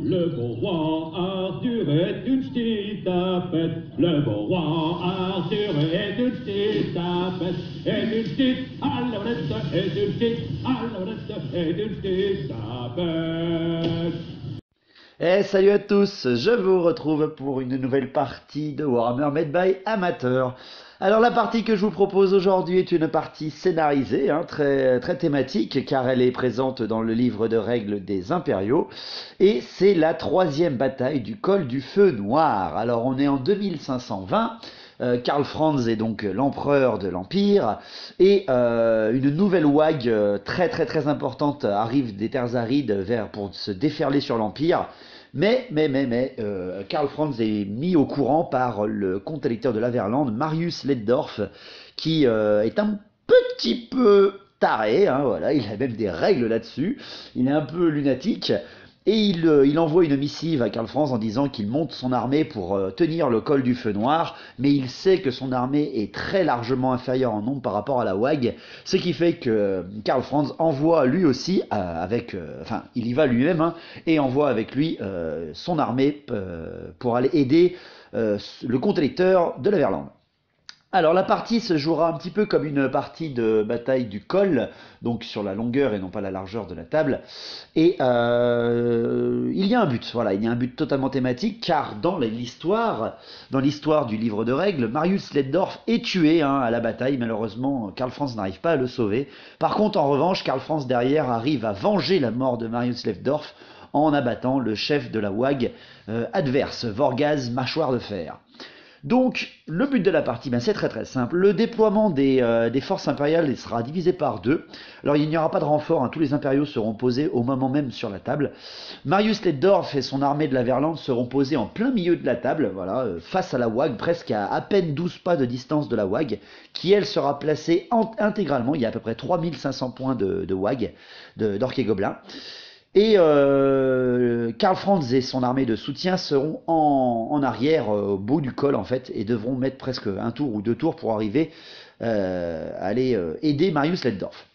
Le beau roi Arthur est une petite tapette. Le beau roi Arthur est une petite tapette. Est une petite alouette, est une petite alouette, est une petite tapette. Et salut à tous, je vous retrouve pour une nouvelle partie de Warhammer Made by Amateur. Alors la partie que je vous propose aujourd'hui est une partie scénarisée, très thématique, car elle est présente dans le livre de règles des Impériaux, et c'est la 3e bataille du col du feu noir. Alors on est en 2520, Karl Franz est donc l'empereur de l'Empire, et une nouvelle ouague très importante arrive des terres arides pour se déferler sur l'Empire. Mais, Karl Franz est mis au courant par le comte électeur de l'Averland, Marius Leddorf, qui est un petit peu taré, voilà, il a même des règles là-dessus, il est un peu lunatique, et il envoie une missive à Karl Franz en disant qu'il monte son armée pour tenir le col du feu noir, mais il sait que son armée est très largement inférieure en nombre par rapport à la ouague, ce qui fait que Karl Franz envoie lui aussi, il y va lui-même, et envoie avec lui son armée pour aller aider le comte électeur de l'Averland. Alors la partie se jouera un petit peu comme une partie de bataille du col, donc sur la longueur et non pas la largeur de la table. Et il y a un but, voilà, il y a un but totalement thématique, car dans l'histoire du livre de règles, Marius Leddorf est tué à la bataille. Malheureusement, Karl Franz n'arrive pas à le sauver. Par contre, en revanche, Karl Franz derrière arrive à venger la mort de Marius Leddorf en abattant le chef de la ouague adverse, Vorgaz Mâchoire de Fer. Donc, le but de la partie, c'est très simple. Le déploiement des forces impériales sera divisé par 2. Alors, il n'y aura pas de renfort, tous les impériaux seront posés au moment même sur la table. Marius Leddorf et son armée de l'Averland seront posés en plein milieu de la table, voilà, face à la ouague, presque à peine 12 pas de distance de la ouague, qui elle sera placée intégralement. Il y a à peu près 3500 points de ouague, d'orques et gobelins. Et Karl Franz et son armée de soutien seront en arrière, au bout du col en fait, et devront mettre presque un tour ou 2 tours pour arriver à aller aider Marius Leddorf.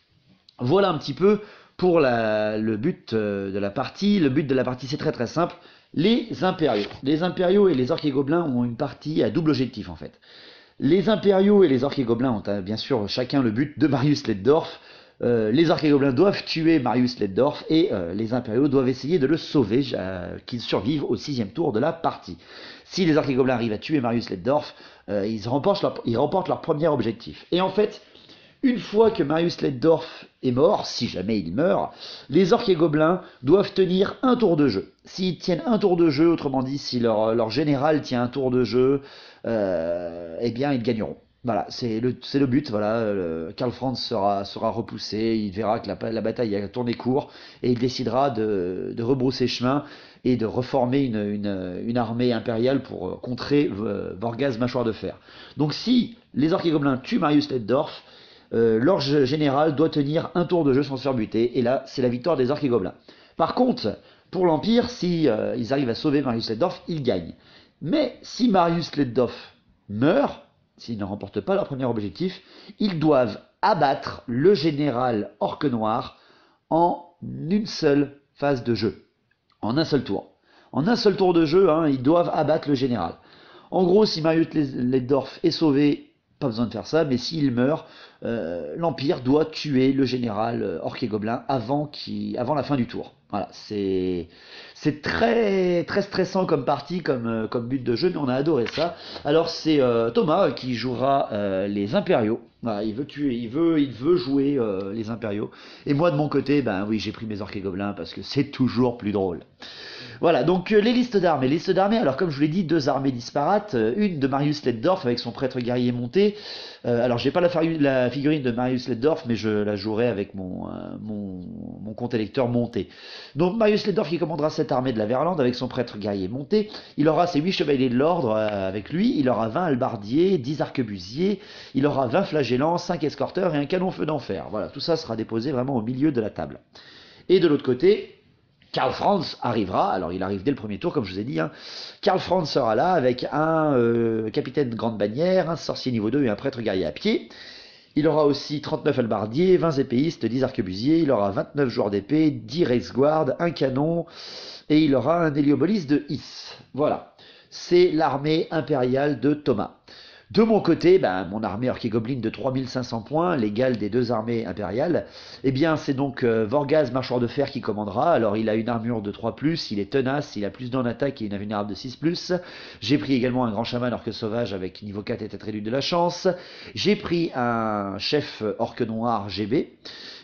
Voilà un petit peu pour le but de la partie. Le but de la partie c'est très simple. Les impériaux et les orques et gobelins ont une partie à double objectif en fait. Les impériaux et les orques et gobelins ont bien sûr chacun le but de Marius Leddorf. Les orques et gobelins doivent tuer Marius Leddorf et les impériaux doivent essayer de le sauver, qu'il survive au 6e tour de la partie. Si les orques et gobelins arrivent à tuer Marius Leddorf, ils remportent leur premier objectif. Et en fait, une fois que Marius Leddorf est mort, si jamais il meurt, les orques et gobelins doivent tenir un tour de jeu. S'ils tiennent un tour de jeu, autrement dit, si leur général tient un tour de jeu, eh bien ils gagneront. Voilà, c'est le but. Voilà, Karl Franz sera repoussé, il verra que la bataille a tourné court et il décidera de rebrousser chemin et de reformer une armée impériale pour contrer Vorgaz Mâchoire de Fer. Donc si les orques et gobelins tuent Marius Leddorf, leur général doit tenir un tour de jeu sans se faire buter, et là c'est la victoire des orques et gobelins. Par contre, pour l'Empire, si ils arrivent à sauver Marius Leddorf, ils gagnent. Mais si Marius Leddorf meurt, s'ils ne remportent pas leur premier objectif, ils doivent abattre le général orque noir en une seule phase de jeu, en un seul tour. En un seul tour de jeu, ils doivent abattre le général. En gros, si Marius Leddorf est sauvé, pas besoin de faire ça, mais s'il meurt, l'Empire doit tuer le général orque et gobelin avant la fin du tour. Voilà, c'est très stressant comme partie, comme but de jeu, mais on a adoré ça. Alors c'est Thomas qui jouera les impériaux. Voilà, il veut jouer les impériaux. Et moi de mon côté, oui, j'ai pris mes orques et gobelins parce que c'est toujours plus drôle. Voilà, donc les listes d'armées. Les listes d'armées, alors comme je vous l'ai dit, 2 armées disparates. Une de Marius Leddorf avec son prêtre guerrier monté. Alors j'ai pas la figurine de Marius Leddorf, mais je la jouerai avec mon comte électeur monté. Donc Marius Leddorf qui commandera cette armée de l'Averland avec son prêtre guerrier monté. Il aura ses 8 chevaliers de l'ordre avec lui. Il aura 20 halbardiers, 10 arquebusiers. Il aura 20 flagellants, 5 escorteurs et un canon feu d'enfer. Voilà, tout ça sera déposé vraiment au milieu de la table. Et de l'autre côté, Karl Franz arrivera, alors il arrive dès le premier tour comme je vous ai dit, Karl Franz sera là avec un capitaine grande bannière, un sorcier niveau 2 et un prêtre guerrier à pied, Il aura aussi 39 halbardiers, 20 épéistes, 10 arquebusiers, il aura 29 joueurs d'épée, 10 Reichsguard, un canon, et il aura un hélioboliste de Is. Voilà, c'est l'armée impériale de Thomas. De mon côté, mon armée orc et goblin de 3500 points, l'égale des deux armées impériales, eh bien c'est donc Vorgaz, marcheur de fer, qui commandera. Alors il a une armure de 3+, il est tenace, il a plus d'en attaque et une invulnérable de 6+. J'ai pris également un grand chaman orc sauvage avec niveau 4 et tête réduite de la chance. J'ai pris un chef orc noir GB.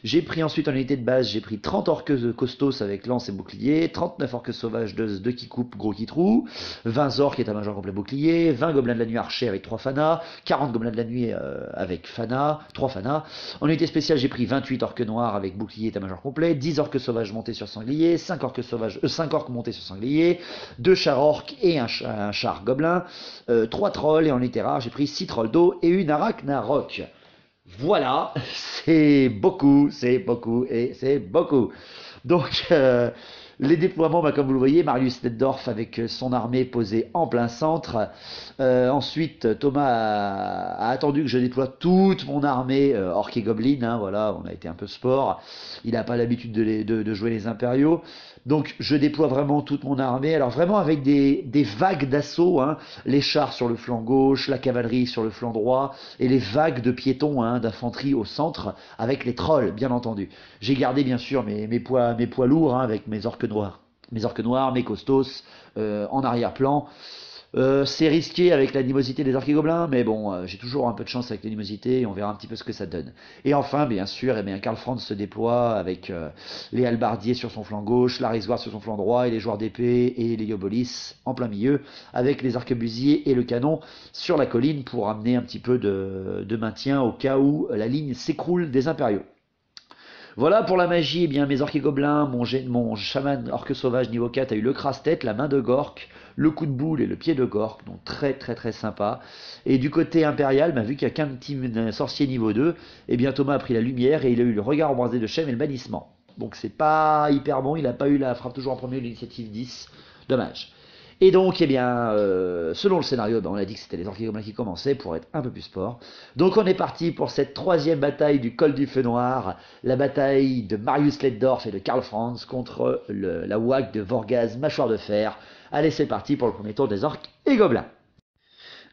J'ai pris ensuite en unité de base, j'ai pris 30 orques costos avec lance et bouclier, 39 orques sauvages, 2 qui coupent, gros qui trouent, 20 orques état-major complet bouclier, 20 gobelins de la nuit archers avec 3 fanas, 40 gobelins de la nuit avec fanas, 3 fanas. En unité spéciale, j'ai pris 28 orques noirs avec bouclier état-major complet, 10 orques sauvages montés sur sanglier, 5 orques montés sur sanglier, 2 chars orques et un char gobelin, 3 trolls, et en unité rare, j'ai pris 6 trolls d'eau et une arachnarok. Voilà, c'est beaucoup, et c'est beaucoup. Donc, les déploiements, comme vous le voyez, Marius Leddorf avec son armée posée en plein centre. Ensuite, Thomas a attendu que je déploie toute mon armée orc et goblin. Voilà, on a été un peu sport. Il n'a pas l'habitude de jouer les impériaux. Donc, je déploie vraiment toute mon armée. Alors, vraiment avec des vagues d'assaut. Les chars sur le flanc gauche, la cavalerie sur le flanc droit, et les vagues de piétons, d'infanterie au centre, avec les trolls, bien entendu. J'ai gardé, bien sûr, mes poids lourds, avec mes orques noirs, mes costos, en arrière-plan. C'est risqué avec l'animosité des orques et gobelins, mais bon, j'ai toujours un peu de chance avec l'animosité et on verra un petit peu ce que ça donne. Et enfin, bien sûr, Karl Franz se déploie avec les halbardiers sur son flanc gauche, la Reichsguard sur son flanc droit et les joueurs d'épée et les Yobolis en plein milieu, avec les arquebusiers et le canon sur la colline pour amener un petit peu de maintien au cas où la ligne s'écroule des impériaux. Voilà pour la magie, mes orques et gobelins, mon chaman orque sauvage niveau 4 a eu le crasse-tête, la main de Gork, le coup de boule et le pied de Gork, donc très très très sympa. Et du côté impérial, vu qu'il n'y a qu'un petit sorcier niveau 2, Thomas a pris la lumière et il a eu le regard embrasé de Shem et le bannissement. Donc c'est pas hyper bon, il n'a pas eu la frappe toujours en premier, l'initiative 10, dommage. Et donc, selon le scénario, on a dit que c'était les orques et gobelins qui commençaient pour être un peu plus sport. Donc on est parti pour cette troisième bataille du col du feu noir, la bataille de Marius Leddorf et de Karl Franz contre la WAG de Vorgaz, mâchoire de fer. Allez, c'est parti pour le premier tour des orques et gobelins.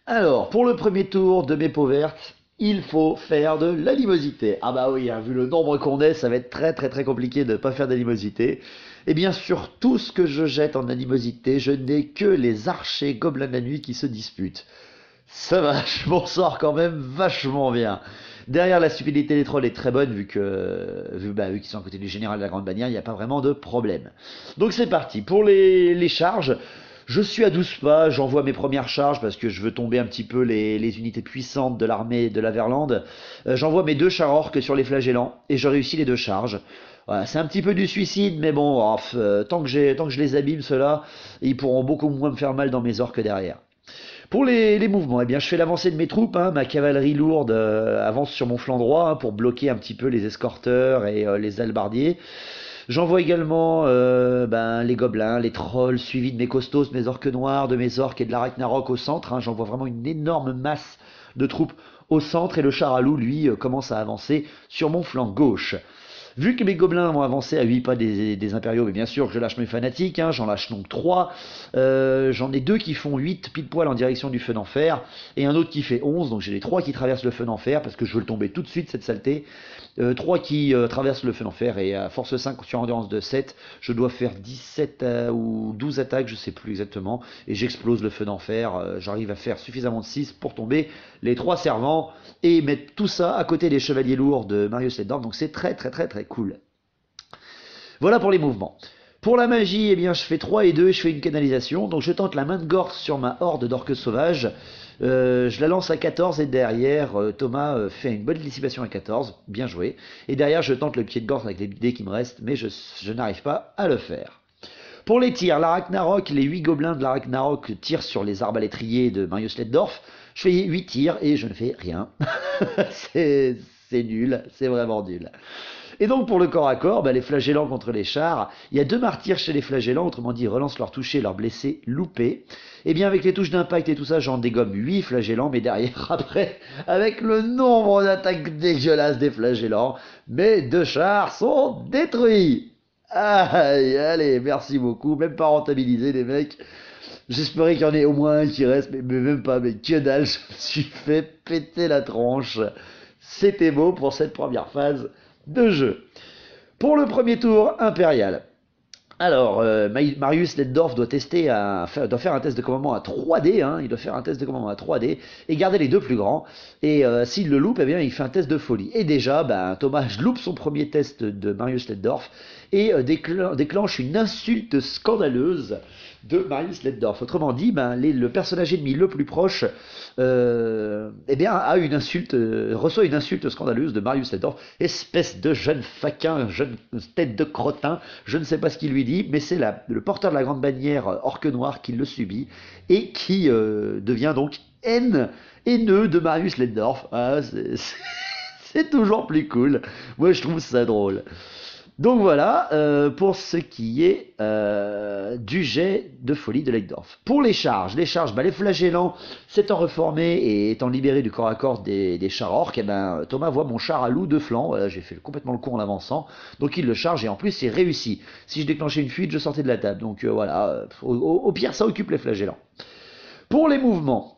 Alors, pour le premier tour de mes peaux vertes, il faut faire de l'animosité. Ah bah oui, vu le nombre qu'on est, ça va être très très très compliqué de ne pas faire d'animosité. Et bien sur tout ce que je jette en animosité, je n'ai que les archers gobelins de la nuit qui se disputent. Ça va, je m'en sors quand même vachement bien. Derrière, la stupidité des trolls est très bonne, vu qu'ils sont à côté du général de la grande bannière, il n'y a pas vraiment de problème. Donc c'est parti, pour les charges. Je suis à 12 pas, j'envoie mes premières charges parce que je veux tomber un petit peu les unités puissantes de l'armée de la Verlande. J'envoie mes 2 chars orques sur les flagellants et je réussis les 2 charges. Voilà, c'est un petit peu du suicide, mais bon, tant que je les abîme, ceux-là, ils pourront beaucoup moins me faire mal dans mes orques derrière. Pour les mouvements, je fais l'avancée de mes troupes, ma cavalerie lourde avance sur mon flanc droit pour bloquer un petit peu les escorteurs et les halbardiers. J'envoie également les gobelins, les trolls, suivis de mes costos, mes orques noirs, de mes orques et de la Ragnarok au centre. J'envoie vraiment une énorme masse de troupes au centre et le char à loup, lui, commence à avancer sur mon flanc gauche. Vu que mes gobelins vont avancer à 8 pas des impériaux, mais bien sûr que je lâche mes fanatiques, j'en lâche donc 3. J'en ai 2 qui font 8 pile poil en direction du feu d'enfer, et un autre qui fait 11, donc j'ai les 3 qui traversent le feu d'enfer, parce que je veux le tomber tout de suite, cette saleté. 3 qui traversent le feu d'enfer, et à force 5 sur endurance de 7, je dois faire 17 ou 12 attaques, je sais plus exactement, et j'explose le feu d'enfer. J'arrive à faire suffisamment de 6 pour tomber les 3 servants, et mettre tout ça à côté des chevaliers lourds de Marius Leddorf, donc c'est très très très très cool. Voilà pour les mouvements. Pour la magie, je fais 3 et 2 et je fais une canalisation. Donc je tente la main de Gork sur ma horde d'orques sauvages. Je la lance à 14 et derrière, Thomas fait une bonne dissipation à 14. Bien joué. Et derrière, je tente le pied de Gork avec les dés qui me restent, mais je n'arrive pas à le faire. Pour les tirs, la Ragnarok, les 8 gobelins de la Ragnarok tirent sur les arbalétriers de Marius Leddorf. Je fais 8 tirs et je ne fais rien. C'est nul, c'est vraiment nul. Et donc pour le corps à corps, les flagellants contre les chars, il y a 2 martyrs chez les flagellants, autrement dit ils relancent leur toucher, leurs blessés loupés. Et bien avec les touches d'impact et tout ça, j'en dégomme 8 flagellants, mais derrière après, avec le nombre d'attaques dégueulasses des flagellants, mes 2 chars sont détruits. Allez, merci beaucoup, même pas rentabilisé les mecs. J'espérais qu'il y en ait au moins un qui reste, mais même pas, mais que dalle, je me suis fait péter la tronche. C'était beau pour cette première phase de jeu. Pour le premier tour impérial. Alors, Marius Letzdorf doit faire un test de commandement à 3D, hein, il doit faire un test de commandement à 3D et garder les 2 plus grands. Et s'il le loupe, eh bien, il fait un test de folie. Et déjà, Thomas loupe son premier test de Marius Letzdorf et déclenche une insulte scandaleuse de Marius Letzdorf. Autrement dit, le personnage ennemi le plus proche reçoit une insulte scandaleuse de Marius Letzdorf. Espèce de jeune faquin, jeune tête de crottin, je ne sais pas ce qu'il lui dit, mais c'est le porteur de la grande bannière orque noir qui le subit et qui devient donc haineux de Marius Letzdorf. C'est toujours plus cool. Moi, je trouve ça drôle. Donc voilà, pour ce qui est du jet de folie de Letzdorf. Pour les charges, les flagellants s'étant reformés et étant libérés du corps à corps des chars orques, Thomas voit mon char à loup de flanc, voilà, j'ai fait complètement le con en avançant, donc il le charge et en plus il réussit. Si je déclenchais une fuite, je sortais de la table, donc voilà, au pire ça occupe les flagellants. Pour les mouvements,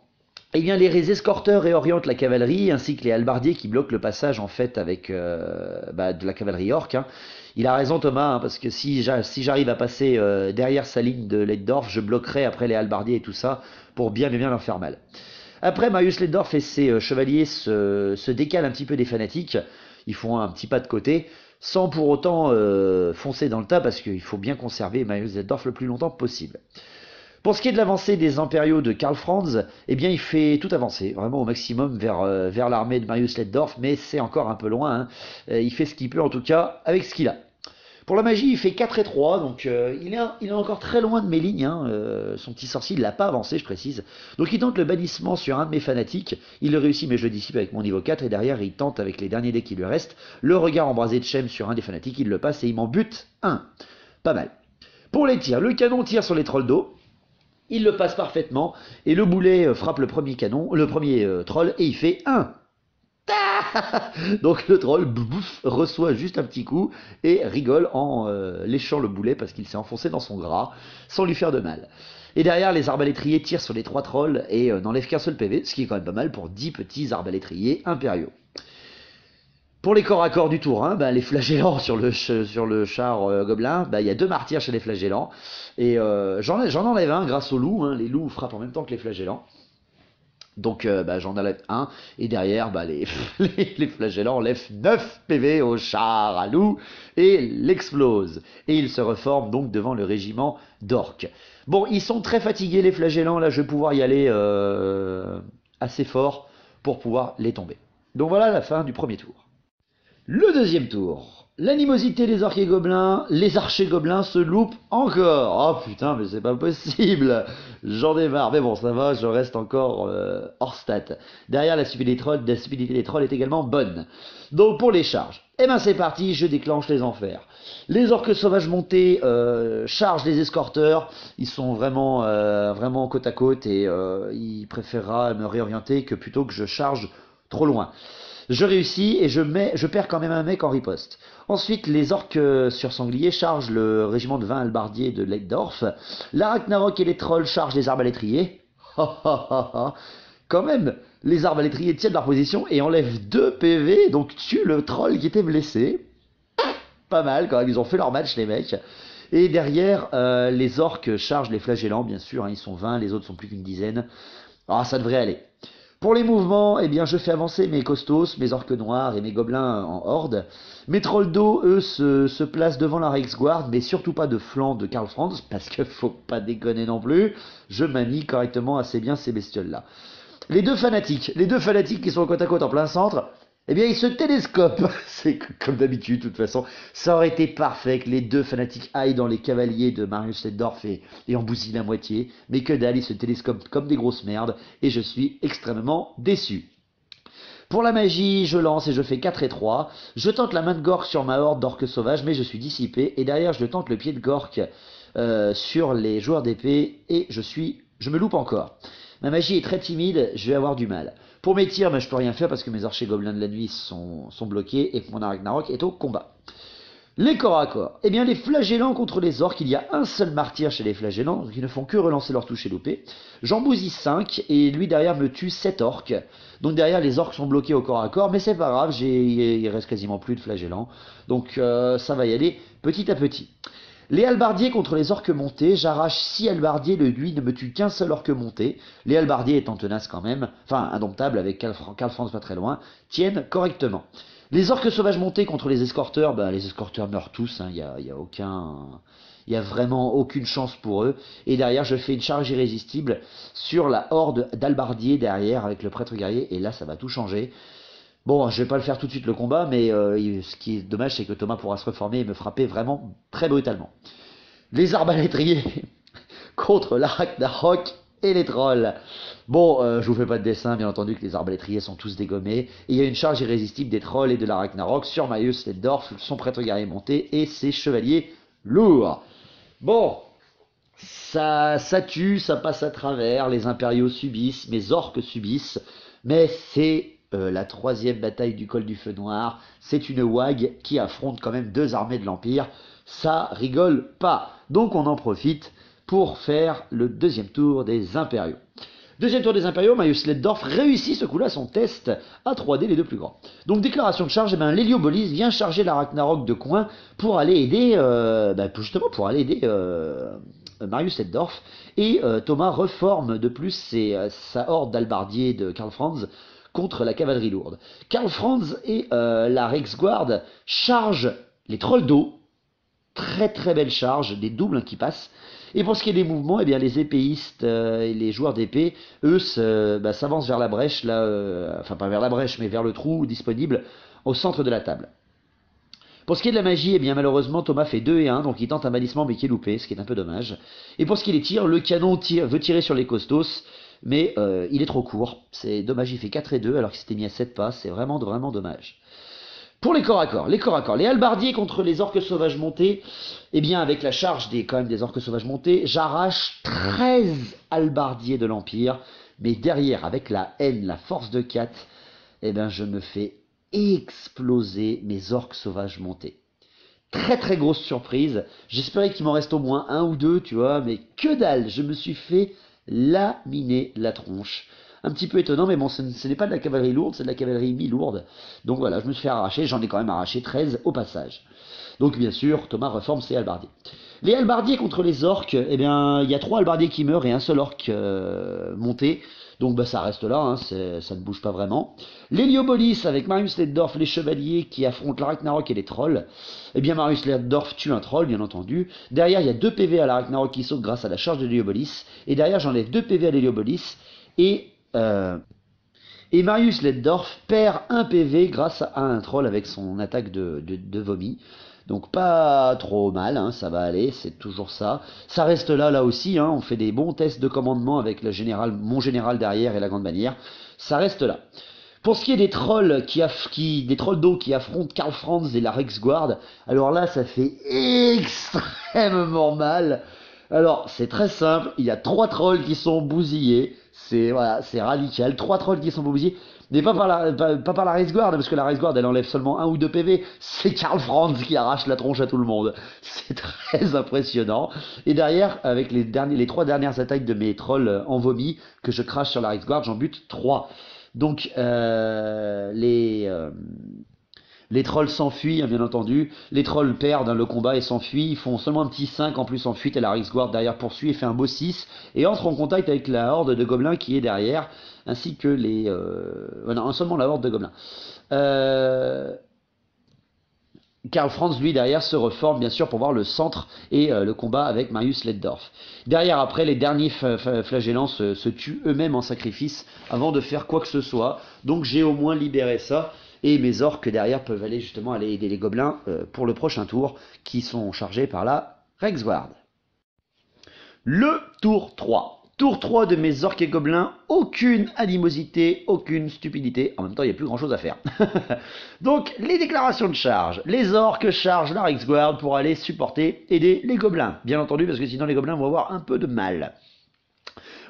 eh bien, les escorteurs réorientent la cavalerie ainsi que les halbardiers qui bloquent le passage en fait avec de la cavalerie orque. Hein. Il a raison Thomas, hein, parce que si j'arrive à passer derrière sa ligne de Letzdorf, je bloquerai après les halbardiers et tout ça pour bien leur faire mal. Après, Marius Letzdorf et ses chevaliers se décalent un petit peu des fanatiques. Ils font un petit pas de côté, sans pour autant foncer dans le tas, parce qu'il faut bien conserver Marius Letzdorf le plus longtemps possible. Pour ce qui est de l'avancée des impériaux de Karl Franz, eh bien il fait tout avancer, vraiment au maximum vers l'armée de Marius Letzdorf, mais c'est encore un peu loin, hein. Il fait ce qu'il peut en tout cas avec ce qu'il a. Pour la magie, il fait 4 et 3, donc il est encore très loin de mes lignes, hein. Son petit sorcier, il l'a pas avancé, je précise. Donc il tente le bannissement sur un de mes fanatiques, il le réussit mais je le dissipe avec mon niveau 4, et derrière il tente avec les derniers dés qui lui restent, le regard embrasé de Shem sur un des fanatiques, il le passe et il m'en bute un. Pas mal. Pour les tirs, le canon tire sur les trolls d'eau, il le passe parfaitement, et le boulet frappe le premier troll, et il fait 1. Donc le troll reçoit juste un petit coup et rigole en léchant le boulet parce qu'il s'est enfoncé dans son gras sans lui faire de mal. Et derrière, les arbalétriers tirent sur les 3 trolls et n'enlèvent qu'un seul PV, ce qui est quand même pas mal pour 10 petits arbalétriers impériaux. Pour les corps à corps du tour 1, les flagellants sur le char gobelin, il y a 2 martyrs chez les flagellants. Et j'en enlève un grâce aux loups, hein, les loups frappent en même temps que les flagellants. Donc j'en enlève un, et derrière les flagellants enlèvent 9 PV au char à loup et l'explosent. Et ils se reforment donc devant le régiment d'orques. Bon, ils sont très fatigués les flagellants, là je vais pouvoir y aller assez fort pour pouvoir les tomber. Donc voilà la fin du premier tour. Le deuxième tour. L'animosité des orques et gobelins, les archers gobelins se loupent encore. Oh putain, mais c'est pas possible. J'en ai marre. Mais bon, ça va, je reste encore hors stat. Derrière, la stupidité des trolls est également bonne. Donc pour les charges, c'est parti, je déclenche les enfers. Les orques sauvages montés chargent les escorteurs. Ils sont vraiment côte à côte et il préférera me réorienter que plutôt que je charge trop loin. Je réussis et je perds quand même un mec en riposte. Ensuite, les orques sur sanglier chargent le régiment de 20 halbardiers de Letzdorf. L'Arachnarok et les trolls chargent les arbalétriers. Quand même, les arbalétriers tiennent leur position et enlèvent 2 PV, donc tuent le troll qui était blessé. Pas mal quand même, ils ont fait leur match les mecs. Et derrière, les orques chargent les flagellants, bien sûr, hein, ils sont 20, les autres sont plus qu'une dizaine. Ah, ça devrait aller. Pour les mouvements, je fais avancer mes costos, mes orques noirs et mes gobelins en horde. Mes trolls d'eau, eux, se placent devant la Reichsguard, mais surtout pas de flanc de Karl Franz, parce que faut pas déconner non plus. Je manie correctement assez bien ces bestioles-là. Les deux fanatiques qui sont côte à côte en plein centre, ils se télescopent. C'est comme d'habitude, de toute façon. Ça aurait été parfait que les 2 fanatiques aillent dans les cavaliers de Marius Letzdorf et en bousillent la moitié. Mais que dalle, ils se télescopent comme des grosses merdes. Et je suis extrêmement déçu. Pour la magie, je lance et je fais 4 et 3. Je tente la main de Gork sur ma horde d'orques sauvages, mais je suis dissipé. Et derrière, je tente le pied de Gork sur les joueurs d'épée et je me loupe encore. Ma magie est très timide, je vais avoir du mal. Pour mes tirs, je peux rien faire parce que mes archers gobelins de la nuit sont bloqués et que mon Ragnarok est au combat. Les corps à corps. Eh bien, les flagellants contre les orques, il y a un seul martyr chez les flagellants, donc ils ne font que relancer leur touche et louper. J'en bousille 5, et lui derrière me tue 7 orques. Donc derrière, les orques sont bloqués au corps à corps, mais c'est pas grave, il reste quasiment plus de flagellants. Donc ça va y aller petit à petit. Les halbardiers contre les orques montés, j'arrache 6 halbardiers, lui ne me tue qu'un seul orque monté. Les halbardiers étant tenaces quand même, enfin indomptables avec Karl Franz pas très loin, tiennent correctement. Les orques sauvages montés contre les escorteurs, les escorteurs meurent tous, il y a vraiment aucune chance pour eux. Et derrière, je fais une charge irrésistible sur la horde d'albardiers derrière avec le prêtre guerrier, et là ça va tout changer. Bon, je vais pas le faire tout de suite le combat, mais ce qui est dommage, c'est que Thomas pourra se reformer et me frapper vraiment très brutalement. Les arbalétriers contre la Ragnarok et les trolls. Bon, je vous fais pas de dessin, bien entendu que les arbalétriers sont tous dégommés. Et il y a une charge irrésistible des trolls et de la Ragnarok sur Marius Leddorf, son prêtre guerrier monté et ses chevaliers lourds. Bon, ça tue, ça passe à travers, les impériaux subissent, mes orques subissent, mais c'est la 3e bataille du col du feu noir, c'est une WAG qui affronte quand même 2 armées de l'Empire, ça rigole pas. Donc on en profite pour faire le 2e tour des impériaux. 2e tour des impériaux, Marius Leddorf réussit ce coup-là son test à 3D, les 2 plus grands. Donc déclaration de charge, l'Héliobolis vient charger la Ragnarok de coin pour aller aider, Marius Leddorf, et Thomas reforme de plus sa horde d'albardiers de Karl Franz contre la cavalerie lourde. Karl Franz et la Reichsguard chargent les trolls d'eau, très très belle charge, des doubles qui passent. Et pour ce qui est des mouvements, eh bien les épéistes et les joueurs d'épée, eux, s'avancent vers la brèche, enfin pas vers la brèche, mais vers le trou disponible au centre de la table. Pour ce qui est de la magie, eh bien malheureusement Thomas fait 2 et 1, donc il tente un bannissement mais qui est loupé, ce qui est un peu dommage. Et pour ce qui est des tirs, le canon veut tirer sur les costos, mais il est trop court. C'est dommage, il fait 4 et 2 alors qu'il s'était mis à 7 pas, c'est vraiment dommage. Pour les corps à corps, les halbardiers contre les orques sauvages montés, eh bien avec la charge quand même des orques sauvages montés, j'arrache 13 halbardiers de l'Empire, mais derrière, avec la haine, la force de 4, eh bien je me fais exploser mes orques sauvages montés. Très très grosse surprise, j'espérais qu'il m'en reste au moins 1 ou 2, tu vois, mais que dalle, je me suis fait laminer la tronche. Un petit peu étonnant, mais bon, ce n'est pas de la cavalerie lourde, c'est de la cavalerie mi-lourde. Donc voilà, je me suis fait arracher, j'en ai quand même arraché 13 au passage. Donc bien sûr, Thomas reforme ses halbardiers. Les halbardiers contre les orques, eh bien, il y a 3 halbardiers qui meurent et un seul orque monté. Donc ça reste là, ça ne bouge pas vraiment. L'Héliobolis avec Marius Leddorf, les chevaliers qui affrontent la Ragnarok et les trolls. Eh bien Marius Leddorf tue un troll, bien entendu. Derrière, il y a 2 PV à la Ragnarok qui sautent grâce à la charge de l'Héliobolis. Et derrière, j'enlève 2 PV à l'Héliobolis. Et Marius Leddorf perd 1 PV grâce à un troll avec son attaque de vomi. Donc pas trop mal, ça va aller, c'est toujours ça. Ça reste là aussi, on fait des bons tests de commandement avec mon général derrière et la grande bannière. Ça reste là. Pour ce qui est des trolls des trolls d'eau qui affrontent Karl Franz et la Reichsguard, alors là ça fait extrêmement mal. Alors c'est très simple, il y a 3 trolls qui sont bousillés. C'est radical, 3 trolls qui sont bousillés, mais pas par la Reichsguard, parce que la Reichsguard elle enlève seulement 1 ou 2 PV, c'est Karl Franz qui arrache la tronche à tout le monde. C'est très impressionnant. Et derrière, avec les 3 dernières attaques de mes trolls en vomi, que je crache sur la Reichsguard, j'en bute 3. Donc les trolls s'enfuient, bien entendu. Les trolls perdent le combat et s'enfuient. Ils font seulement un petit 5 en plus en fuite et la Reichsguard derrière poursuit et fait un beau 6. Et entre en contact avec la horde de gobelins qui est derrière, ainsi que non, seulement la horde de gobelins. Karl Franz, lui, derrière, se reforme, bien sûr, pour voir le centre et le combat avec Marius Leddorf. Derrière, après, les derniers flagellants se tuent eux-mêmes en sacrifice avant de faire quoi que ce soit. Donc j'ai au moins libéré ça. Et mes orques derrière peuvent aller justement aider les gobelins pour le prochain tour, qui sont chargés par la Reichsguard. Le tour 3. Tour 3 de mes orques et gobelins, aucune animosité, aucune stupidité. En même temps, il n'y a plus grand chose à faire. Donc, les déclarations de charge. Les orques chargent la Rexguard pour aller supporter, aider les gobelins. Bien entendu, parce que sinon les gobelins vont avoir un peu de mal.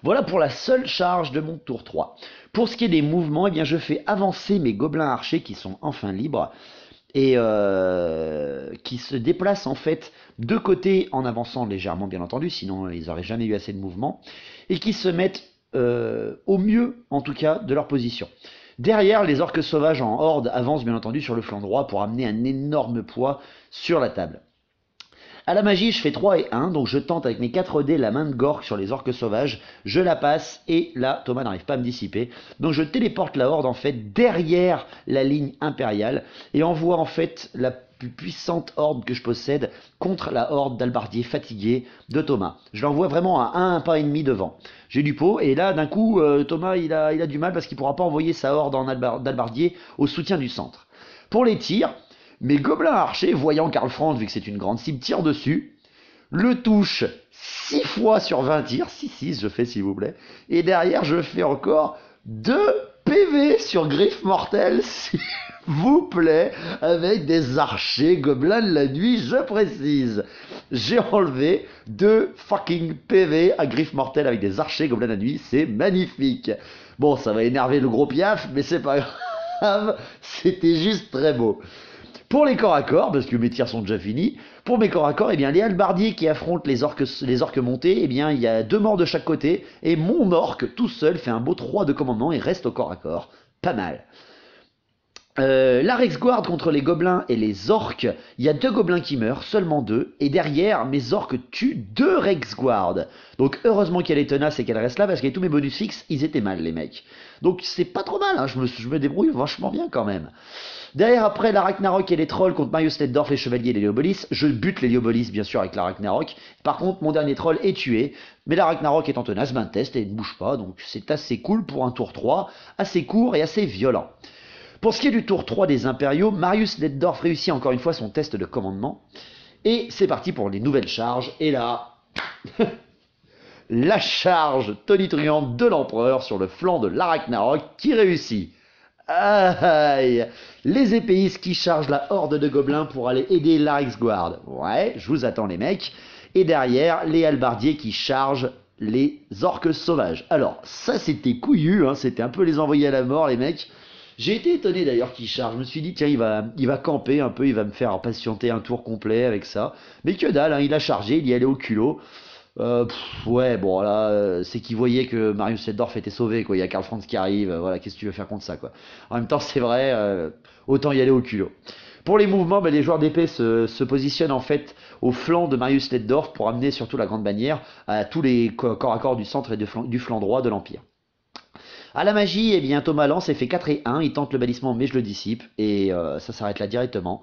Voilà pour la seule charge de mon tour 3. Pour ce qui est des mouvements, eh bien, je fais avancer mes gobelins archers qui sont enfin libres et qui se déplacent en fait de côté en avançant légèrement bien entendu, sinon ils n'auraient jamais eu assez de mouvement, et qui se mettent au mieux en tout cas de leur position. Derrière, les orques sauvages en horde avancent bien entendu sur le flanc droit pour amener un énorme poids sur la table. À la magie, je fais 3 et 1, donc je tente avec mes 4 dés la main de Gork sur les orques sauvages, je la passe, et là, Thomas n'arrive pas à me dissiper. Donc je téléporte la horde, en fait, derrière la ligne impériale, et envoie, en fait, la plus puissante horde que je possède contre la horde d'albardiers fatigués de Thomas. Je l'envoie vraiment à un pas et demi devant. J'ai du pot, et là, d'un coup, Thomas, il a du mal parce qu'il ne pourra pas envoyer sa horde d'albardiers au soutien du centre. Pour les tirs, mes gobelins archers, voyant Karl Franz, vu que c'est une grande cible, tirent dessus, le touche 6 fois sur 20 tirs, 6-6 je fais s'il vous plaît, et derrière je fais encore 2 PV sur griffe mortelle, s'il vous plaît, avec des archers gobelins de la nuit, je précise. J'ai enlevé 2 fucking PV à griffe mortelle avec des archers gobelins de la nuit, c'est magnifique. Bon, ça va énerver le gros piaf, mais c'est pas grave, c'était juste très beau. Pour les corps à corps, parce que mes tirs sont déjà finis, pour mes corps à corps, eh bien, les halbardiers qui affrontent les orques montés, eh bien, il y a 2 morts de chaque côté, et mon orque, tout seul, fait un beau 3 de commandement et reste au corps à corps. Pas mal. La Rexguard contre les gobelins et les orques, il y a 2 gobelins qui meurent, seulement 2, et derrière, mes orques tuent 2 Rexguard. Donc heureusement qu'elle est tenace et qu'elle reste là, parce qu'avec tous mes bonus fixes, ils étaient mal les mecs. Donc c'est pas trop mal, hein, je me débrouille vachement bien quand même. Derrière, après, la Ragnarok et les trolls contre Marius Leddorf, les chevaliers et les Léobolis. Je bute les Léobolis, bien sûr, avec la Ragnarok. Par contre, mon dernier troll est tué. Mais la Ragnarok étant tenace, ben teste et ne bouge pas. Donc c'est assez cool pour un tour 3, assez court et assez violent. Pour ce qui est du tour 3 des Impériaux, Marius Leddorf réussit encore une fois son test de commandement. Et c'est parti pour les nouvelles charges. Et là, la charge tonitruante de l'Empereur sur le flanc de la Ragnarok qui réussit. Aïe! Les épéistes qui chargent la horde de gobelins pour aller aider la Rexguard. Ouais, je vous attends les mecs. Et derrière, les halbardiers qui chargent les orques sauvages. Alors, ça c'était couillu, hein, c'était un peu les envoyer à la mort les mecs. J'ai été étonné d'ailleurs qu'il charge. Je me suis dit, tiens, il va camper un peu, il va me faire patienter un tour complet avec ça. Mais que dalle, hein, il a chargé, il y allait au culot. Ouais, bon là, c'est qu'il voyait que Marius Leddorf était sauvé, quoi. Il y a Karl Franz qui arrive, voilà, qu'est-ce que tu veux faire contre ça, quoi. En même temps, c'est vrai, autant y aller au culot. Pour les mouvements, les joueurs d'épée se positionnent en fait au flanc de Marius Leddorf pour amener surtout la grande bannière à tous les corps à corps du centre et du flanc droit de l'Empire. À la magie, eh bien, Thomas lance et fait 4 et 1, il tente le bannissement mais je le dissipe, et ça s'arrête là directement.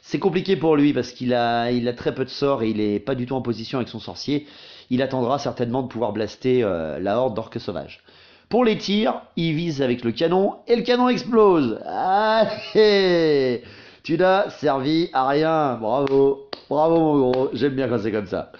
C'est compliqué pour lui parce qu'il a très peu de sorts et il est pas du tout en position avec son sorcier. Il attendra certainement de pouvoir blaster la horde d'orques sauvages. Pour les tirs, il vise avec le canon et le canon explose. Allez, tu n'as servi à rien, bravo, bravo mon gros, j'aime bien quand c'est comme ça.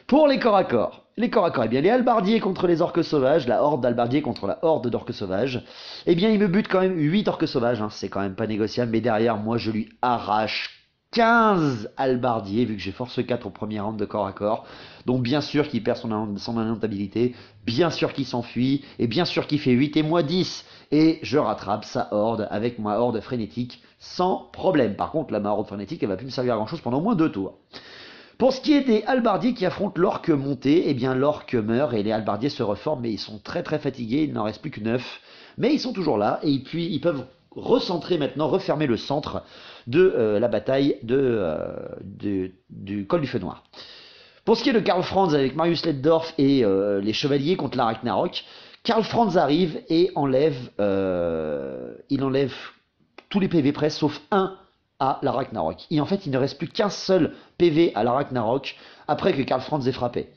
Pour les corps à corps, eh bien les halbardiers contre les orques sauvages, la horde d'halbardiers contre la horde d'orques sauvages, eh bien il me bute quand même 8 orques sauvages, hein, c'est quand même pas négociable, mais derrière moi je lui arrache 15 halbardiers, vu que j'ai force 4 au premier round de corps à corps, donc bien sûr qu'il perd son indomptabilité, bien sûr qu'il s'enfuit, et bien sûr qu'il fait 8 et moi 10, et je rattrape sa horde avec ma horde frénétique sans problème. Par contre, ma horde frénétique, elle va plus me servir à grand chose pendant au moins 2 tours. Pour ce qui est des halbardiers qui affrontent l'orque monté, eh bien l'orque meurt et les halbardiers se reforment, mais ils sont très très fatigués, il n'en reste plus que 9. Mais ils sont toujours là, et puis ils peuvent recentrer maintenant, refermer le centre de la bataille du col du feu noir. Pour ce qui est de Karl Franz avec Marius Leddorf et les chevaliers contre la Ragnarok, Karl Franz arrive et il enlève tous les PV près, sauf un à la Ragnarok. Et en fait, il ne reste plus qu'un seul PV à la Ragnarok après que Karl Franz ait frappé.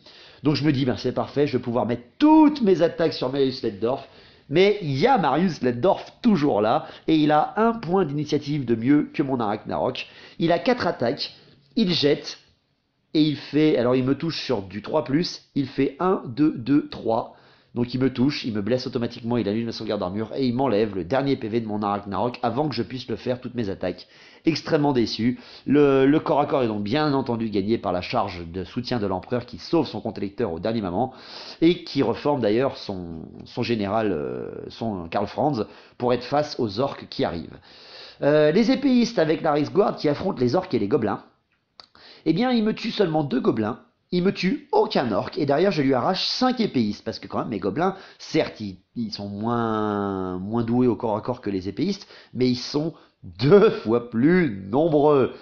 Donc je me dis, ben c'est parfait, je vais pouvoir mettre toutes mes attaques sur Marius Leddorf. Mais il y a Marius Leddorf toujours là, et il a un point d'initiative de mieux que mon Ragnarok. Il a 4 attaques, il jette, et il fait, alors il me touche sur du 3+, il fait 1, 2, 2, 3. Donc il me touche, il me blesse automatiquement, il annule ma sauvegarde d'armure et il m'enlève le dernier PV de mon Ragnarok avant que je puisse le faire toutes mes attaques. Extrêmement déçu. Le corps à corps est donc bien entendu gagné par la charge de soutien de l'empereur qui sauve son compte électeur au dernier moment et qui reforme d'ailleurs son général, son Karl Franz, pour être face aux orques qui arrivent. Les épéistes avec la Reichsguard qui affrontent les orques et les gobelins, eh bien ils me tuent seulement 2 gobelins. Il me tue aucun orc et derrière je lui arrache 5 épéistes parce que quand même mes gobelins, certes ils sont moins doués au corps à corps que les épéistes, mais ils sont 2 fois plus nombreux.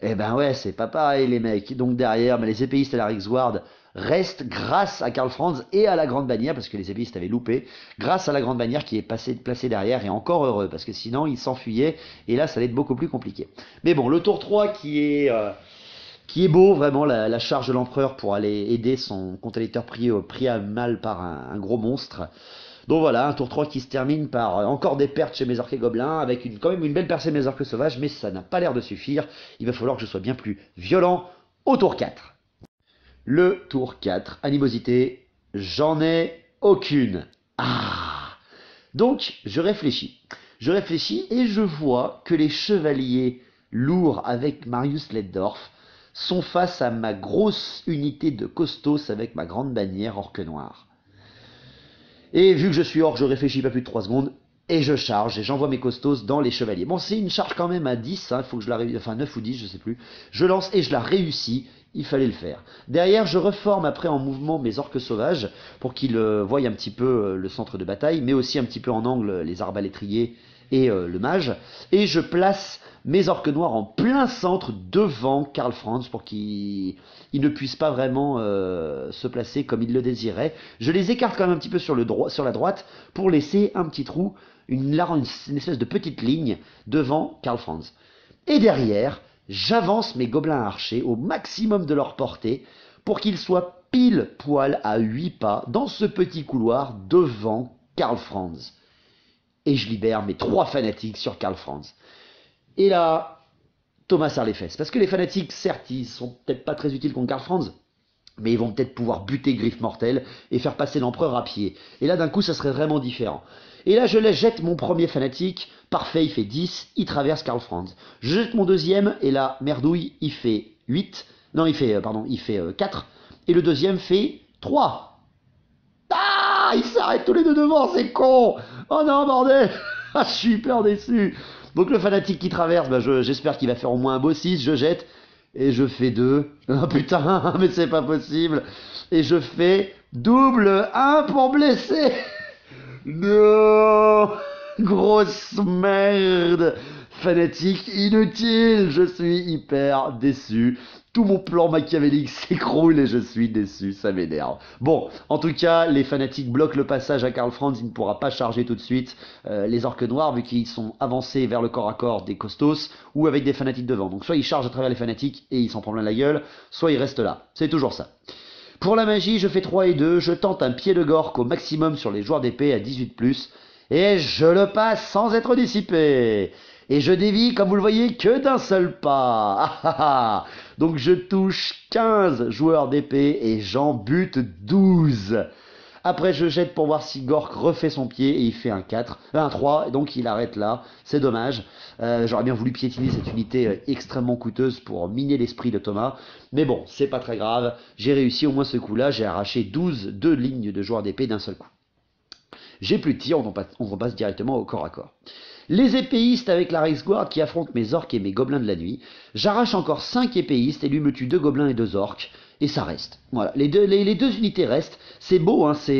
Eh ben ouais, c'est pas pareil les mecs. Donc derrière, les épéistes et la Reichsguard restent grâce à Karl Franz et à la grande bannière, parce que les épéistes avaient loupé, grâce à la grande bannière qui est placée derrière, et encore heureux, parce que sinon ils s'enfuyaient, et là ça allait être beaucoup plus compliqué. Mais bon, le tour 3 qui est beau, vraiment, la charge de l'empereur pour aller aider son compte électeur pris à mal par un gros monstre. Donc voilà, un tour 3 qui se termine par encore des pertes chez mes orques et gobelins, avec quand même une belle percée de mes orques sauvages, mais ça n'a pas l'air de suffire. Il va falloir que je sois bien plus violent au tour 4. Le tour 4, animosité, j'en ai aucune. Ah! Donc, je réfléchis. Et je vois que les chevaliers lourds avec Marius Leddorf sont face à ma grosse unité de costos avec ma grande bannière orque noir. Et vu que je suis orque, je réfléchis pas plus de 3 secondes, et je charge, et j'envoie mes costos dans les chevaliers. Bon, c'est une charge quand même à 10, il faut que je la réussisse, enfin 9 ou 10, je sais plus. Je lance et je la réussis, il fallait le faire. Derrière, je reforme après en mouvement mes orques sauvages, pour qu'ils voient un petit peu le centre de bataille, mais aussi un petit peu en angle les arbalétriers et le mage, et je place mes orques noirs en plein centre devant Karl Franz pour qu'il ne puisse pas vraiment se placer comme il le désirait. Je les écarte quand même un petit peu sur la droite pour laisser un petit trou, une espèce de petite ligne devant Karl Franz. Et derrière, j'avance mes gobelins archers au maximum de leur portée pour qu'ils soient pile poil à 8 pas dans ce petit couloir devant Karl Franz. Et je libère mes 3 fanatiques sur Karl Franz. Et là, Thomas serre les fesses. Parce que les fanatiques, certes, ils sont peut-être pas très utiles contre Karl Franz, mais ils vont peut-être pouvoir buter Griffe Mortel et faire passer l'empereur à pied. Et là, d'un coup, ça serait vraiment différent. Et là, je jette mon premier fanatique. Parfait, il fait 10. Il traverse Karl Franz. Je jette mon deuxième, et là, merdouille, il fait 8. Non, il fait 4. Et le deuxième fait 3. Ah, ils s'arrêtent tous les deux devant, c'est con. Oh non, bordel. Ah, je suis hyper déçu. Donc le fanatique qui traverse, j'espère qu'il va faire au moins un beau 6, je jette, et je fais 2. Oh putain, mais c'est pas possible. Et je fais double 1 pour blesser. Non, grosse merde. Fanatique inutile, je suis hyper déçu. Tout mon plan machiavélique s'écroule et je suis déçu, ça m'énerve. Bon, en tout cas, les fanatiques bloquent le passage à Karl Franz, il ne pourra pas charger tout de suite les orques noirs, vu qu'ils sont avancés vers le corps à corps des costos, ou avec des fanatiques devant. Donc soit ils chargent à travers les fanatiques et ils s'en prennent plein la gueule, soit ils restent là. C'est toujours ça. Pour la magie, je fais 3 et 2, je tente un pied de gorque au maximum sur les joueurs d'épée à 18+, et je le passe sans être dissipé. Et je dévie, comme vous le voyez, que d'un seul pas. Ah, ah, ah. Donc je touche 15 joueurs d'épée et j'en bute 12. Après je jette pour voir si Gork refait son pied et il fait un 3, donc il arrête là, c'est dommage. J'aurais bien voulu piétiner cette unité extrêmement coûteuse pour miner l'esprit de Thomas, mais bon, c'est pas très grave, j'ai réussi au moins ce coup-là, j'ai arraché 2 lignes de joueurs d'épée d'un seul coup. J'ai plus de tir, on repasse directement au corps à corps. Les épéistes avec la Reichsguard qui affrontent mes orques et mes gobelins de la nuit. J'arrache encore 5 épéistes et lui me tue 2 gobelins et 2 orques. Et ça reste. Voilà, les deux unités restent. C'est beau, hein, ça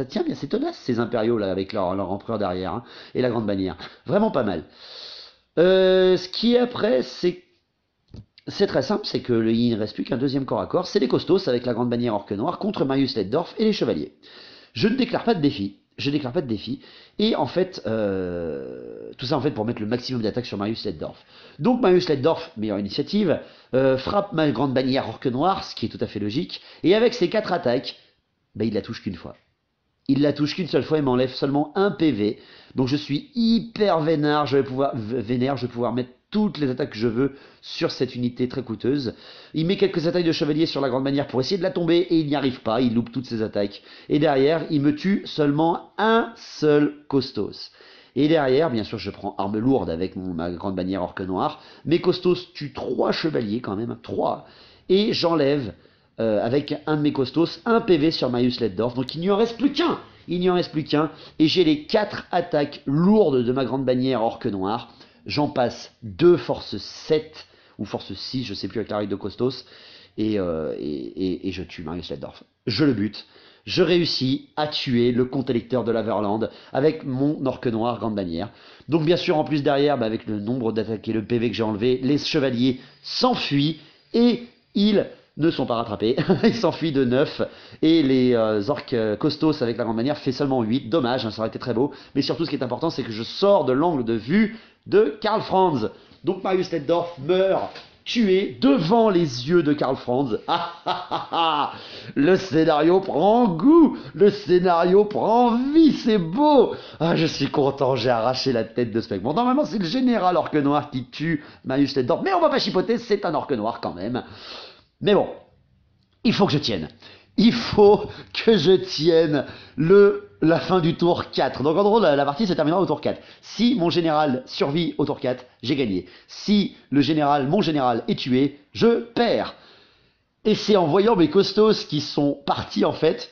tient bien, c'est tenace ces impériaux là avec leur empereur derrière hein, et la grande bannière. Vraiment pas mal. Ce qui est après, c'est très simple, c'est que il ne reste plus qu'un deuxième corps à corps. C'est les costos avec la grande bannière orque noire contre Marius Leddorf et les chevaliers. Je ne déclare pas de défi. Et en fait, tout ça en fait pour mettre le maximum d'attaque sur Marius Leddorf. Donc Marius Leddorf, meilleure initiative, frappe ma grande bannière orque noire, ce qui est tout à fait logique, et avec ses 4 attaques, il la touche qu'une fois. Il la touche qu'une seule fois et m'enlève seulement 1 PV. Donc je suis hyper vénère, je vais pouvoir mettre toutes les attaques que je veux sur cette unité très coûteuse. Il met quelques attaques de chevalier sur la grande bannière pour essayer de la tomber et il n'y arrive pas, il loupe toutes ses attaques. Et derrière, il me tue seulement un seul costos. Et derrière, bien sûr, je prends arme lourde avec ma grande bannière orque noir. Mes costos tuent 3 chevaliers quand même, 3. Et j'enlève, avec un de mes costos, un PV sur Marius Leddorf. Donc il n'y en reste plus qu'un. Il n'y en reste plus qu'un. Et j'ai les 4 attaques lourdes de ma grande bannière orque noir. J'en passe 2 force 7, ou force 6, je ne sais plus avec la règle de costos. Et je tue Marius Leddorf. Je le bute. Je réussis à tuer le comte électeur de l'Averland avec mon orque noir grande bannière. Donc bien sûr, en plus derrière, avec le nombre d'attaques et le PV que j'ai enlevé, les chevaliers s'enfuient et ils ne sont pas rattrapés. Ils s'enfuient de 9 et les orques costos avec la grande bannière fait seulement 8. Dommage, hein, ça aurait été très beau. Mais surtout, ce qui est important, c'est que je sors de l'angle de vue de Karl Franz. Donc Marius Leddorf meurt tué devant les yeux de Karl Franz. Le scénario prend goût, le scénario prend vie, c'est beau. Ah, je suis content, j'ai arraché la tête de ce mec. Bon, normalement, c'est le général orque noir qui tue Marius Leddorf, mais on va pas chipoter, c'est un orque noir quand même. Mais bon, il faut que je tienne. Il faut que je tienne la fin du tour 4. Donc en gros, la partie se terminera au tour 4. Si mon général survit au tour 4, j'ai gagné. Si mon général est tué, je perds. Et c'est en voyant mes costos qui sont partis en fait,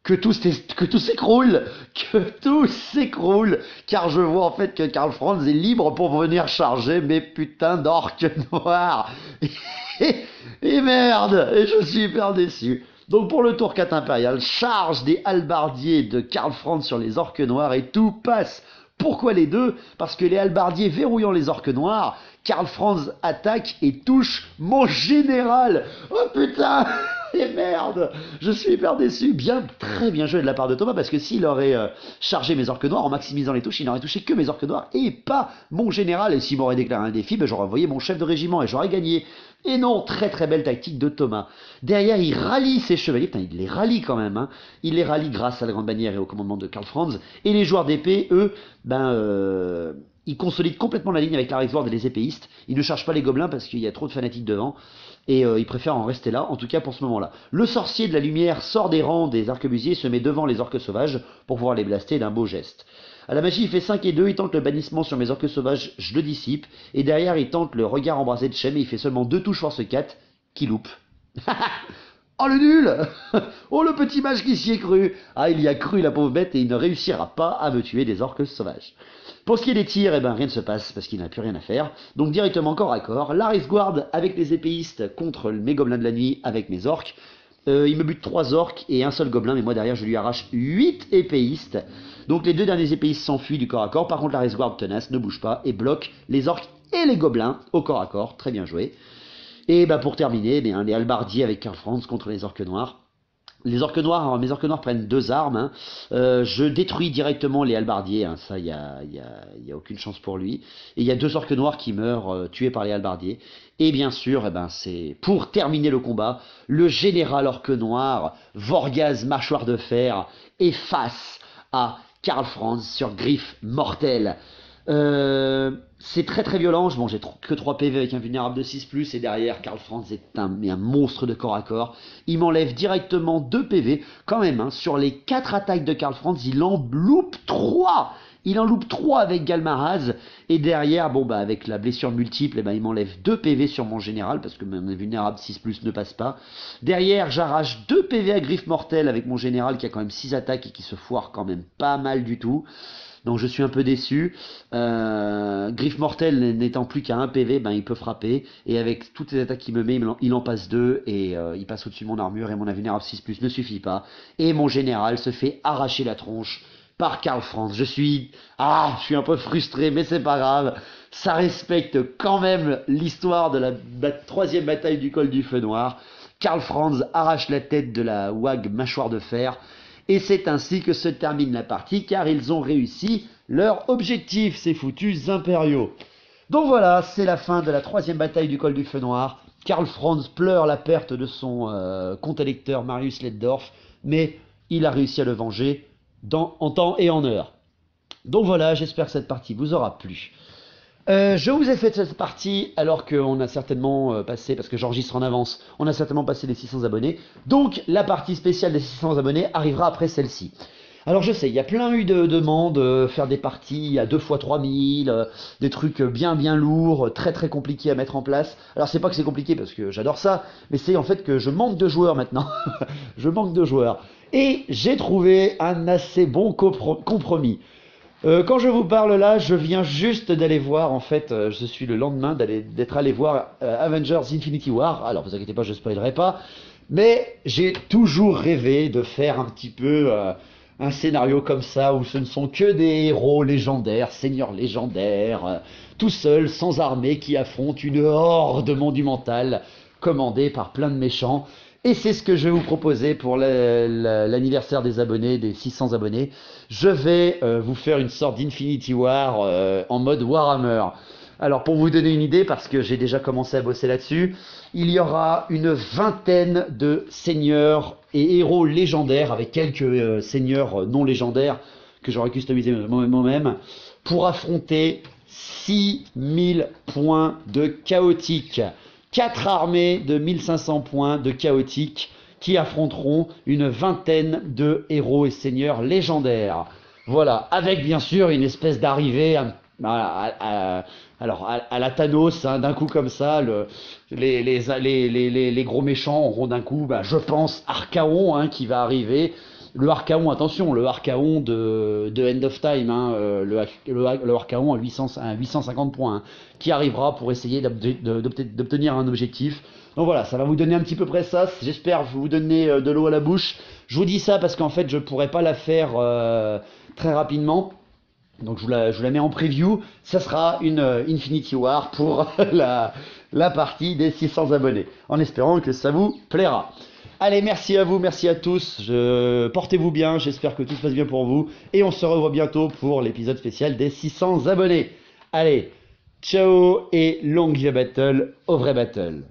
que tout s'écroule, car je vois en fait que Karl Franz est libre pour venir charger mes putains d'orques noirs. Et merde, et je suis hyper déçu. Donc pour le tour 4 impérial, charge des halbardiers de Karl Franz sur les orques noirs et tout passe. Pourquoi les deux? Parce que les halbardiers verrouillant les orques noirs, Karl Franz attaque et touche mon général. Oh putain. Et merde, je suis hyper déçu. Très bien joué de la part de Thomas, parce que s'il aurait chargé mes orques noirs en maximisant les touches, il n'aurait touché que mes orques noirs et pas mon général. Et s'il m'aurait déclaré un défi, j'aurais envoyé mon chef de régiment et j'aurais gagné. Et non, très très belle tactique de Thomas. Derrière, il rallie ses chevaliers. Putain, il les rallie quand même. Hein. Il les rallie grâce à la grande bannière et au commandement de Karl Franz. Et les joueurs d'épée, eux, ils consolident complètement la ligne avec la Reichsward et les épéistes. Ils ne chargent pas les gobelins parce qu'il y a trop de fanatiques devant. Et ils préfèrent en rester là, en tout cas pour ce moment-là. Le sorcier de la lumière sort des rangs des arquebusiers et se met devant les orques sauvages pour pouvoir les blaster d'un beau geste. À la magie, il fait 5 et 2, il tente le bannissement sur mes orques sauvages, je le dissipe. Et derrière, il tente le regard embrasé de Shem et il fait seulement 2 touches force 4, qui loupe. Oh le nul. Oh le petit mage qui s'y est cru. Ah, il y a cru la pauvre bête et il ne réussira pas à me tuer des orques sauvages. Pour ce qui est des tirs, rien ne se passe parce qu'il n'a plus rien à faire. Donc directement corps à corps, la Reichsguard avec les épéistes contre mes gobelins de la nuit avec mes orques. Il me bute 3 orques et un seul gobelin, mais moi derrière je lui arrache 8 épéistes. Donc les 2 derniers épéistes s'enfuient du corps à corps. Par contre la Reichsguard tenace ne bouge pas et bloque les orques et les gobelins au corps à corps. Très bien joué. Et pour terminer, les halbardiers avec Karl Franz contre les orques noirs. Les orques noirs, mes orques noirs prennent 2 armes. Hein. Je détruis directement les halbardiers. Hein. Ça, il y a aucune chance pour lui. Et il y a 2 orques noirs qui meurent tués par les halbardiers. Et bien sûr, c'est pour terminer le combat, le général orque noir, Vorgaz mâchoire de fer, est face à Karl Franz sur griffe mortelle. C'est très très violent. Bon, j'ai que 3 PV avec un vulnérable de 6+, et derrière, Karl Franz est un monstre de corps à corps. Il m'enlève directement 2 PV. Quand même, hein, sur les 4 attaques de Karl Franz, il en loupe 3. Il en loupe 3 avec Galmaraz. Et derrière, avec la blessure multiple, il m'enlève 2 PV sur mon général, parce que mon vulnérable 6+ ne passe pas. Derrière, j'arrache 2 PV à griffe mortelle avec mon général qui a quand même 6 attaques et qui se foire quand même pas mal du tout. Donc je suis un peu déçu. Griffe mortelle n'étant plus qu'à 1 PV, il peut frapper. Et avec toutes les attaques qu'il me met, il en passe 2. Et il passe au-dessus de mon armure. Et mon vulnérable 6+ ne suffit pas. Et mon général se fait arracher la tronche par Karl Franz. Je suis un peu frustré, mais c'est pas grave. Ça respecte quand même l'histoire de la 3e bataille du col du feu noir. Karl Franz arrache la tête de la Wag mâchoire de fer. Et c'est ainsi que se termine la partie, car ils ont réussi leur objectif, ces foutus impériaux. Donc voilà, c'est la fin de la 3e bataille du col du feu noir. Karl Franz pleure la perte de son comte électeur Marius Leddorf, mais il a réussi à le venger en temps et en heure. Donc voilà, j'espère que cette partie vous aura plu. Je vous ai fait cette partie alors qu'on a certainement passé, parce que j'enregistre en avance, on a certainement passé les 600 abonnés. Donc la partie spéciale des 600 abonnés arrivera après celle-ci. Alors je sais, il y a plein eu de demandes, faire des parties à 2 fois 3000, des trucs bien bien lourds, très très compliqués à mettre en place. Alors c'est pas que c'est compliqué parce que j'adore ça, mais c'est en fait que je manque de joueurs maintenant. Je manque de joueurs. Et j'ai trouvé un assez bon compromis. Quand je vous parle là, je viens juste d'aller voir, en fait, je suis le lendemain d'être allé voir Avengers Infinity War. Alors, vous inquiétez pas, je spoilerai pas. Mais j'ai toujours rêvé de faire un petit peu un scénario comme ça, où ce ne sont que des héros légendaires, seigneurs légendaires, tout seuls, sans armée, qui affrontent une horde monumentale, commandée par plein de méchants. Et c'est ce que je vais vous proposer pour l'anniversaire des abonnés, des 600 abonnés. Je vais vous faire une sorte d'Infinity War en mode Warhammer. Alors pour vous donner une idée, parce que j'ai déjà commencé à bosser là-dessus, il y aura une vingtaine de seigneurs et héros légendaires, avec quelques seigneurs non légendaires que j'aurais customisé moi-même, pour affronter 6000 points de chaotique. 4 armées de 1500 points de chaotique qui affronteront une vingtaine de héros et seigneurs légendaires. Voilà, avec bien sûr une espèce d'arrivée à la Thanos, hein, d'un coup comme ça, les gros méchants auront d'un coup, je pense, Archaon, hein, qui va arriver. Le Archaon, attention, le Archaon de End of Time, hein, le Archaon à 850 points, hein, qui arrivera pour essayer d'obtenir un objectif. Donc voilà, ça va vous donner un petit peu près ça. J'espère vous donner de l'eau à la bouche. Je vous dis ça parce qu'en fait, je pourrais pas la faire très rapidement. Donc je vous la mets en preview. Ça sera une Infinity War pour la partie des 600 abonnés. En espérant que ça vous plaira. Allez, merci à vous, merci à tous. Portez-vous bien, j'espère que tout se passe bien pour vous. Et on se revoit bientôt pour l'épisode spécial des 600 abonnés. Allez, ciao et longue vie à battle, au vrai battle.